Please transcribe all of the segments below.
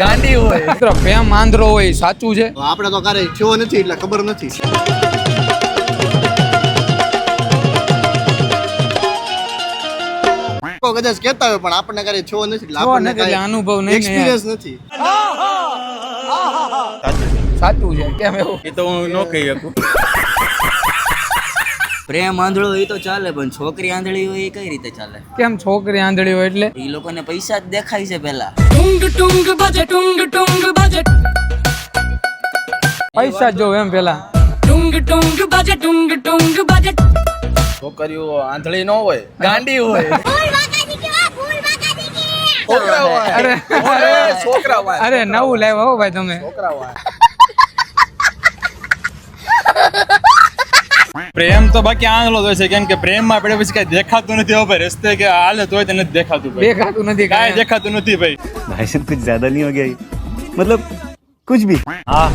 ગાંડી હોય. મિત્રો પ્રેમ આંધળો હોય સાચું છે? આપણે તો ક્યારે થયો નથી એટલે ખબર નથી. કદાચ કહેતા હોય પણ આપણને ક્યારે થયો નથી એટલે આપણને એટલે અનુભવ નહીં, એક્સપિરિયન્સ નથી. સાચું છે. કેમ એવું? એ તો હું ન કહી શકું. પ્રેમ આંધળો હોય તો ચાલે, પણ છોકરી આંધળી હોય એ કઈ રીતે ચાલે? કેમ છોકરી આંધળી હોય એટલે? એ લોકોને પૈસા જ દેખાય છે પેલા. પૈસા જ જોવે એમ પેલા. છોકરીઓ આંધળી ન હોય, ગાંડી હોય. છોકરા હોય. અરે છોકરા હોય. અરે નવું લાવ્યા હો ભાઈ તમે. છોકરા હોય. પ્રેમ તો બાકી આંધળો હોય છે, કેમ કે પ્રેમમાં આપણે પછી કઈ દેખાતું નથી. હો ભાઈ રસ્તે કે હાલે તો નથી દેખાતું ભાઈ. દેખાતું નથી કાંઈ દેખાતું નથી ભાઈ. भाई साहब कुछ ज्यादा नहीं हो गया ये? मतलब कुछ भी. હા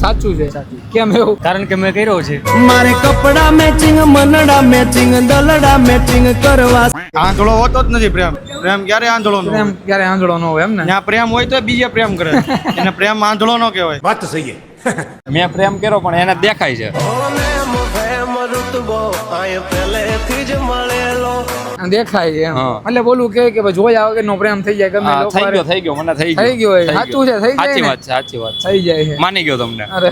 સાચું છે. કેમ એવું? કારણ કે મેં કર્યો છે. મારે કપડા મેચિંગ, મનડા મેચિંગ, દલડા મેચિંગ કરવા. આંધળો હોતો જ નથી પ્રેમ. પ્રેમ ક્યારે આંધળો ન હોય. પ્રેમ ક્યારે આંધળો ન હોય એમ ને? ત્યાં પ્રેમ હોય તો બીજે પ્રેમ કરે. એને પ્રેમ આંધળો ન કહેવાય. મેં પ્રેમ કર્યો પણ એને દેખાય છે. દેખાય છે એમ. હા. એટલે બોલું કે ભાઈ જોયા વગરનો પ્રેમ થઈ જાય ગમે હા, લોકો થઈ હારે. ગયો મને થઈ થઈ ગયો હોય. સાચું છે, થઈ જાય સાચી ને? વાત છે, સાચી વાત છે. થઈ જાય છે. માની ગયો તમને. અરે